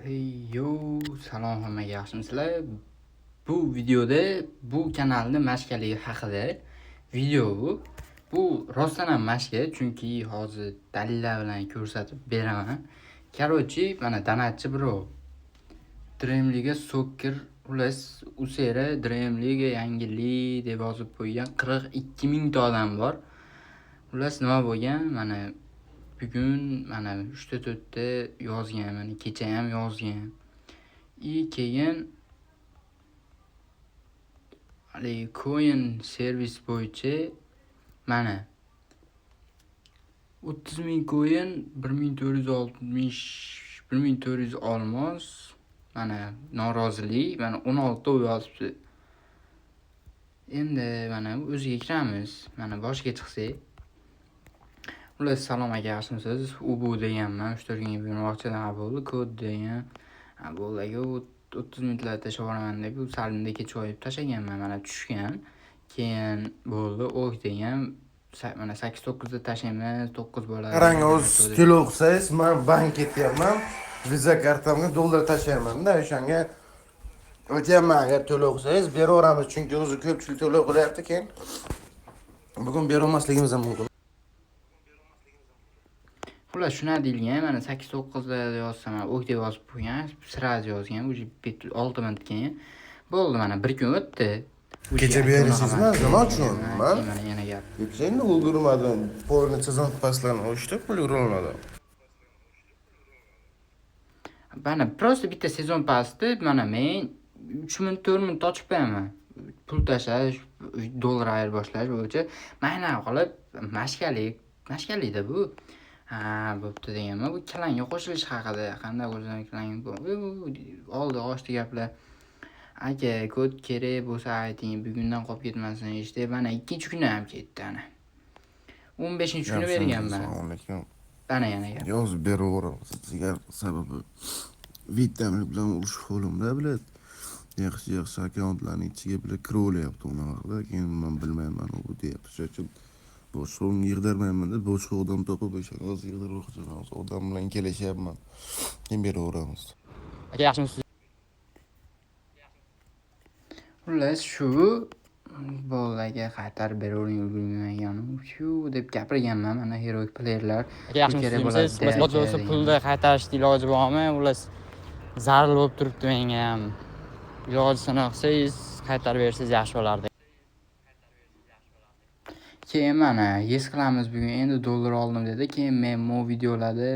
Hey yo, salom hammaga, yaxshimisizlar? Bu videoda bu kanalni mashqaligi haqida video bu. Bu rostdan ham mashqa, chunki hozir dalillar bilan ko'rsatib beraman. Короче, mana donatchi birov Dream League Soccer plus usera Dream League yangilik deb yozib qo'ygan 42 mingta odam bor. Xullas nima bo'lgan? Mana bugun mana 3-4 yozgan, mana kecha ham yozgan. Keyin coin servis bo'yicha mana 30 ming coin, 1460 olmos, mana norozilik, mana 16 yozibdi. Endi mana o'ziga kiramiz. Mana boshga chiqsak. Ular salom aka, yaxshimisiz? Bu deganman, 3-4 kunga bermoqchidan bo'ldi, kod degan. Bo'laga 30 minutlarda tashlab yuboraman deb u salimda kechib qo'yib tashlaganman, mana tushgan. Keyin bo'ldi, degan mana 8-9 da tashlaymiz, 9 bo'ladi. Qarang, o'z to'lov qilsangiz, men bank ketyapman. Visa kartamga dollar tashlayman-da, o'shanga o'tyapman. Agar to'lov qilsangiz beraveramiz, chunki o'zi ko'pchilik to'lov qilyapti, keyin bugun bera olmasligimiz ham mumkin. Xullas shuna deyilgan, mana 8-9 da yozsam, deb yozib qo'ygan, sirasi yozgan, o'zi 6 minut keyin. Bo'ldi, mana 1 kun o'tdi. Kecha beraysizmi? Nima uchun? Men mana yana gap. Kecha ulgurmadim. Polni sezon paslarni o'shdi, pul ulgurmadim. Mana просто bitta sezon pasdi, mana men 3 minut 4 minut ochib qo'yaman. Pul tashlash, dollar ayir boshlash bo'yicha mana qilib mashqalikda bu. Bo'pti deganman. Bu klanga qo'shilish haqida, qanday qo'shilish klang oldi ochdi gaplar. Aka, kod kerak bo'lsa ayting, bugundan qolib ketmasin ishda. Mana 2-kuni ham ketdi ana. 15-kuni berganman. Assalomu alaykum. Mana yana gap. Yozib beraveramiz. Sizga sababi vitamin bilan urush qo'limda biladi. Yaxshi akkauntlarning ichiga bilan kirolyapti unaqa. Keyin men bilmayman u deyapti. Shuning uchun boshqa yig'dirmayman deb boshqa odam topib o'sha hozir yig'dirib o'qiyapman. Odam bilan kelishyapman. Keyin beraveramiz. Aka, yaxshimisiz? Xullas shu bolaga qaytarib beravering ulgurmagan shu deb gapirganman, mana heroik playerlar. Aka, yaxshimisiz? Biz bo'lsa pulni qaytarishni iloji bormi? Ular zarar bo'lib turibdi menga ham. Ilojini qilsangiz qaytarib bersangiz yaxshi bo'lardi. Keyin mana his qilamiz, bugun endi dollar oldim dedi. Keyin men bu videolarda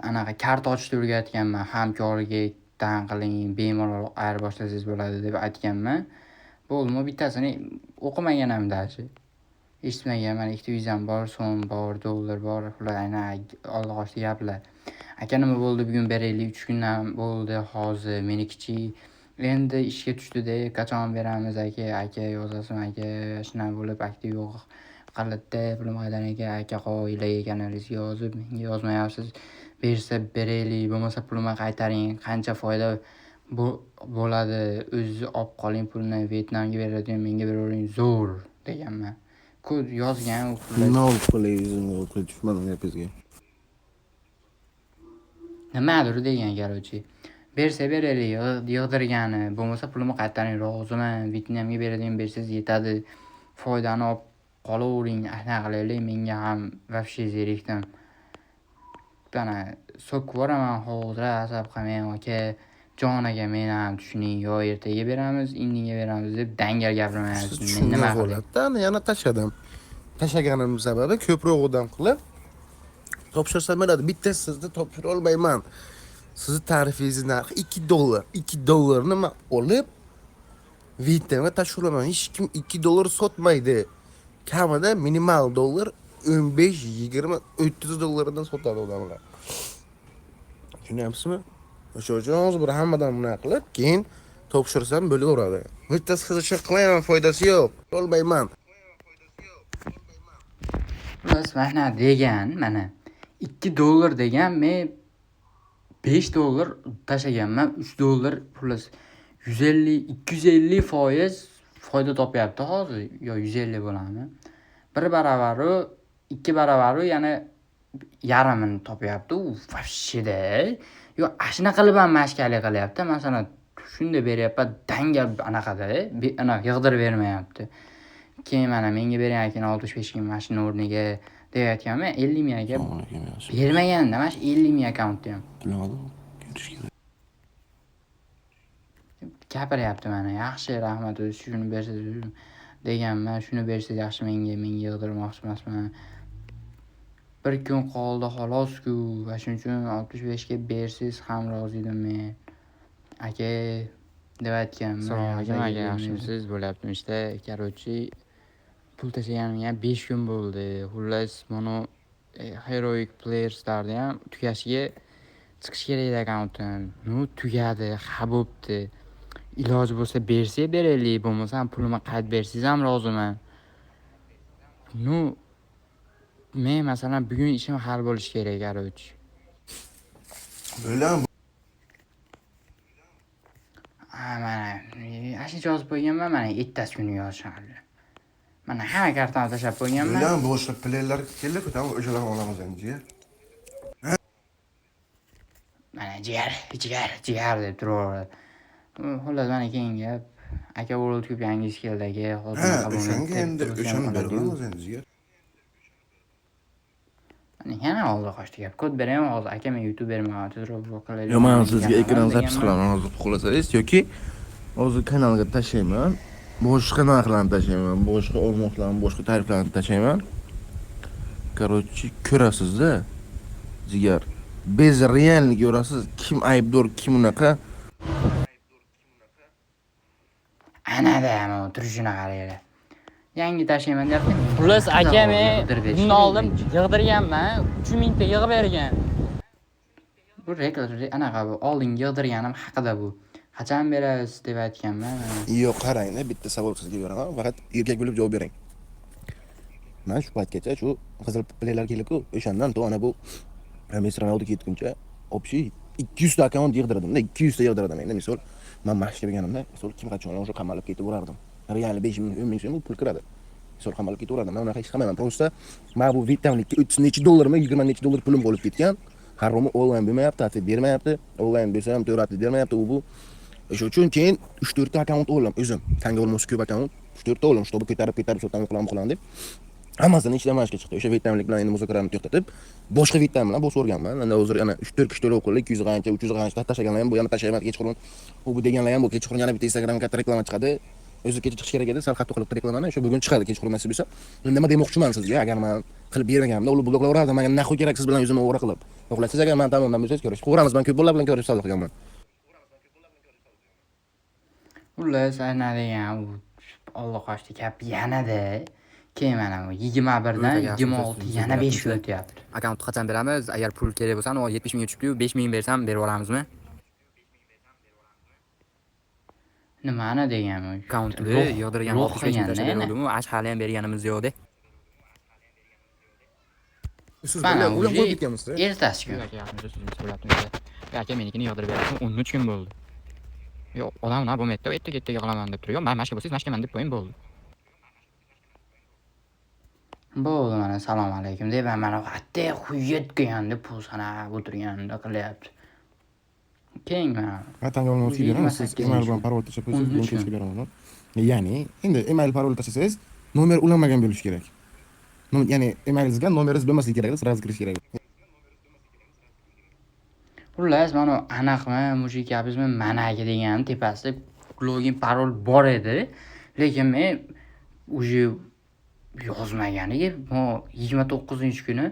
anaqa karta ochishni o'rgatganman. Hamkorga tan qiling, bemalol ayir boshlasangiz bo'ladi deb aytganman. Bo'ldi, bittasini o'qimagan ham dashi. Eshitmagan, mana ikkita vizam bor, so'm bor, dollar bor, ular ana olg'ochli gaplar. Aka, nima bo'ldi? Bugun beraylik, 3 kundan bo'ldi hozir menikichi. Endi ishga tushdi-da, qachon beramiz aka? Aka yozasizmi aka? Shuna bo'lib aktiv yo'q. Qal'atda pulim qaydan aka qo'yilay ekaningizga yozib, menga yozmayapsiz. Bersa beraylik, bo'lmasa pulimni qaytaring. Qancha foyda bo'ladi? O'zingiz olib qoling pulni, Vyetnamga beradigan menga beravering zo'r deganman. Kod yozgan u Nima olib qo'yingizmi? O'qib tushmadim gapingizga. Nimadir degan garochi. Bersa beraylik, yig'dirgani, bo'lmasa pulimni qaytaring, roziman. Vyetnamga beradigan bersangiz yetadi. Foydani olib qolavering, anaqa qilaylik, menga ham вообще zerikdim. Bana so'kib boraman hozir, asab qilmang aka. Jon aka, men ham tushuning, yo ertaga beramiz, indinga beramiz deb dangal gapirmayapsiz. Men nima qilay? Yana tashladim. Tashlaganim sababi ko'proq odam qilib topshirsam bo'ladi. Bitta sizni topshira olmayman. Sizni tarifingiz narxi $2. $2 men olib Vyetnamga tashlaman. Hech kim $2 sotmaydi. Kamida minimal dollar 15, 20, 30 dollardan sotadi odamlar. Tushunyapsizmi? O'sha uchun hozir bir hammadan buni qilib, keyin topshirsam bo'laveradi. Bittasi qiziqcha qilaman, foydasi yo'q. Olmayman. Plus mana degan, mana $2 degan, men $5 tashlaganman, $3 plus 250% foyda topyapti hozir, yo 150 bo'lami. 1 baravaru, 2 baravaru, yana yarmini topyapti. U vashshida. Yo, ashuna qilib ham mashkalik qilyapti. Masalan, shunda beryapti, dangal anaqada, anaqa yig'dirib bermayapti. Keyin mana menga bergan 65 ga mashina o'rniga deyotganman, 50 mingga bermaganda mana 50 ming akkauntda ham. Gapiryapti mana, yaxshi, rahmat, o'zi shuni bersangiz deganman, shuni bersangiz yaxshi, menga yig'dirmoqchi emasman. Bir kun qoldi xolos-ku, va shuning uchun 65 ga bersangiz ham rozi edim men. Aka deb aytganman. Assalomu alaykum, yaxshimisiz? Bo'lyaptimi ishda. Короче, pul tashlaganimga 5 kun bo'ldi. Xullas, mana Heroic Players'larni ham tugashiga chiqish kerak edi akkauntim. Tugadi, ha bo'pti. Iloji bo'lsa bersa beraylik, bo'lmasa pulimni qaytarib bersangiz ham roziman. Men masalan bugun ishim hal bo'lishi kerak, короче. Bilaman. Mana, ashuni yozib qo'yganman, mana ertasi kuni yozishadi. Mana hamma kartani tashlab qo'yganman. Bilaman, boshqa playerlar keldi-ku, tamam, o'shalarni olamiz endi. Mana jigar deb turaveradi. Xullas, mana keyin gap. Aka World Cup yangi skeldagi hozir O'shanga endi o'shani beramiz endi. Mana yana oldi qochdi gap. Kod beraman hozir, aka men YouTuberman, tezroq qilaylik. Yo, men sizga ekran zapis qilaman, hozir xohlasangiz yoki hozir kanalga tashlayman. Boshqa narxlarni tashlayman, boshqa olmoqlarni, boshqa tariflarni tashlayman. Короче, ko'rasiz-da. Zigar. Bez reallik ko'rasiz, kim aybdor, kim unaqa. Anada ham turishini qaranglar. Yangi tashlayman deyapti. Xullas, aka men bundan oldin yig'dirganman, 3000 ta yig'ib bergan. Bu anaqa bu oldingi yig'dirganim haqida bu. Qachon berasiz deb aytganman. Yo'q, qaranglar, bitta savol sizga beraman, faqat erkak bo'lib javob bering. Men shu paytgacha shu qizil playerlar kelib-ku, o'shandan to ana bu Messi Ronaldo ketguncha общий 200 ta akkaunt yig'dirdim-da, 200 ta yig'dirdim endi. Misol, men mashq qilganimda, misol kim qachon o'sha qamalib ketib o'rardim. Real 5 ming, 10 ming so'm pul kiradi. Misol qamalib ketib o'rardim. Men unaqa hech qilmayman. Просто men bu vitaminlikka 30 necha dollarmi, 20 necha dollar pulim qolib ketgan. Haromni onlayn bermayapti, tartib bermayapti. Onlayn bersa ham to'g'ri bermayapti u bu. O'sha uchun keyin 3-4 ta akkaunt oldim o'zim. Tanga olmasa ko'p akkaunt, 3-4 ta oldim, чтобы ko'tarib sotdan qilaman deb. Hammasini ishlamashga chiqdi. O'sha vitaminlik bilan endi muzokarani to'xtatib, boshqa vitamin bilan bosib o'rganman. Endi hozir yana 3-4 kishi to'lov qildi, 200 qancha, 300 qancha tashlaganlar ham bu, yana tashlayman kechqurun. Bu deganlar ham bu kechqurun yana bitta Instagramga katta reklama chiqadi. O'zi kecha chiqish kerak edi, sal qattiq qilib reklamani, o'sha bugun chiqadi kechqurun nasib bo'lsa. Nima demoqchiman sizga? Agar men qilib bermaganimda, ular bloklaveradi, menga naxu kerak siz bilan o'zimni o'ra qilib. Xohlasangiz agar men tomondan bo'lsangiz ko'rish. Qo'ramiz, men ko'p bolalar bilan ko'rish savdo qilganman. Xullas, ana degan u oldi qochdi gap yanada. Keyin mana bu 21 dan 26 yana 5 kun o'tyapti. Akkauntni qachon beramiz? Agar pul kerak bo'lsa, 70 ming chiqdi-yu, 5 ming bersam berib olamizmi? Nimani degan u? Akkauntni yig'dirgan 65 ming tashlab berdim-u, hali ham berganimiz yo'q-da. Siz Mana ular u bo'lib ketganmisiz? ertasi kun. Aka menikini yig'dirib berdim, 13 kun bo'ldi. Yo'q, odam nima bo'lmaydi, ertaga qilaman deb turib, men mashqa bo'lsangiz mashqaman deb qo'ying bo'ldi. Bo'ldi, mana salom alaykum deb mana hatto quyetganda pul sanab o'tirganda qilyapti. Keyin mana Vatanga olmoqchi beraman, siz email bilan parol tashlab qo'ysangiz, men kechga beraman. Ya'ni, endi email parol tashlasangiz, nomer ulanmagan bo'lishi kerak. Ya'ni emailingizga nomeringiz bo'lmasligi kerak, sразу kirish kerak. xullas, mana aniqmi, mujik gapizmi, managa degan tepasida login parol bor edi, lekin men уже yozmaganiga, mo 29-kuni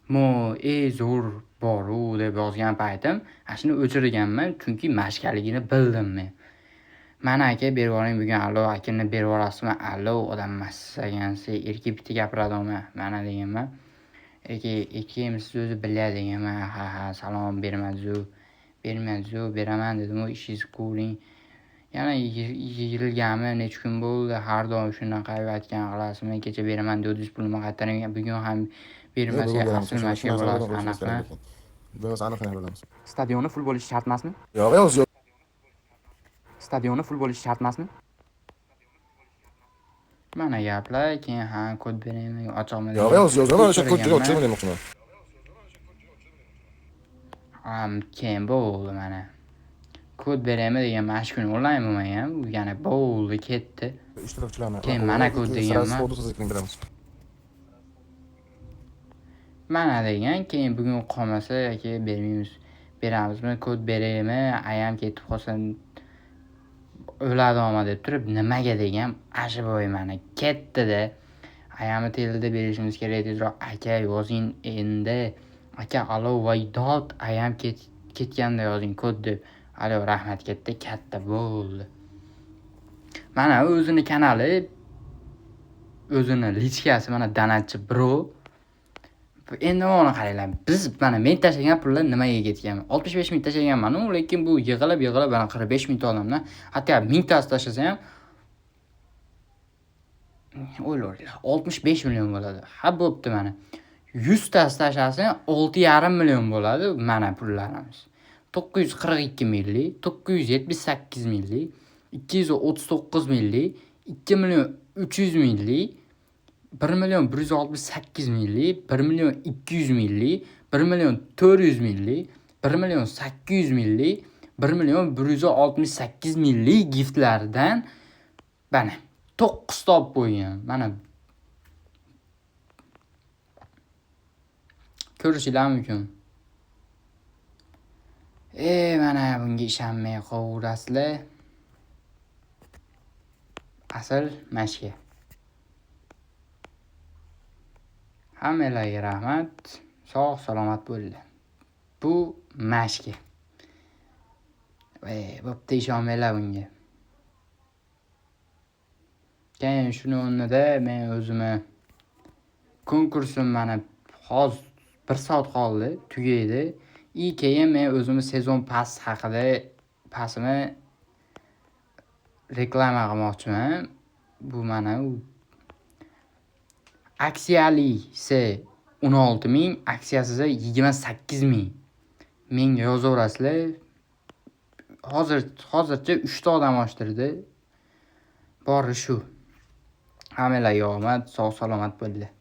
mo zo'r boru deb yozgan paytim, ashuni o'chirganman, chunki mashkaligini bildim men. Mana aka berib yuboring bugun, allo akani berib yuborasizmi? Allo, odam massagansi, erkak bitta gapiradimi? Mana deganman. Siz o'zi biladi deganman. Ha, salom bermadizu, beraman dedim, u ishingiz ko'ring. Yana yig'ilganmi, necha kun bo'ldi, har doim shunaqa aytgan qilasizmi, kecha beraman dedingiz, pulimni qaytaring, bugun ham bermasa, asl mashina bo'lasiz, aniqmi? Biz aniq bilamiz. Stadionni full bo'lishi shart emasmi? Yo'q. Stadionni full bo'lishi shart emasmi? Mana gaplar, keyin kod beraymi, ochaman. Yo'q, yozaman, o'sha kodni ochmayman demoqchiman. Keyin bo'ldi mana. Kod beraymi degan mana shu kuni onlaynmi men ham. Yana bo'ldi, ketdi. ishtirokchilarni. Keyin mana kod deganman. beramiz. Mana degan, keyin bugun qolmasa yoki bermaymiz. Beramizmi, kod beraymi, ayam ketib qolsa o'ladimi deb turib, nimaga degan, ashaboy mana ketdi-da. Ayamni telida berishimiz kerak tezroq. Aka yozing endi. Aka alo voydod, ayam ketganda yozing kod deb. Alo rahmat ketdi, katta bo'ldi. Mana o'zini kanali, o'zini lichkasi mana donatchi bro. Endi mana qaranglar. Biz mana men tashlagan pullar nimaga ketgan? 65 ming tashlaganman, lekin bu yig'ilib mana 45 ming olamdan. Hatto 1000 tasi tashlasa ham o'ylaylar 65 million bo'ladi. Ha bo'pti mana. 100 tasi tashlasa 6,5 million bo'ladi mana pullarimiz. 942 millik, 978 millik, 239 millik, 2 million 300 millik, 1 million 168 millik, 1 million 200 millik, 1 million 400 millik, 1 million 800 millik, 1 million 168 millik giftlardan mana 9 topib qo'ygan. Mana ko'rishinglar mumkin. Mana bunga ishonmay qo'yasizlar. Asl mashka. Hammalarga rahmat. Sog' salomat bo'linglar. Bu mashka. Bo'pti, ishonmanglar bunga. Keyin shuni o'rnida men o'zimni konkursim mana hozir 1 soat qoldi, tugaydi. Keyin men o'zimni sezon pas haqida pasini reklama qilmoqchiman. Bu mana aksiyalisi 16 ming, aksiyasiz 28 ming. Menga yozaverasizlar. Hozircha 3 ta odam ochtirdi. Bori shu. Hammalarga omad, sog' salomat bo'linglar.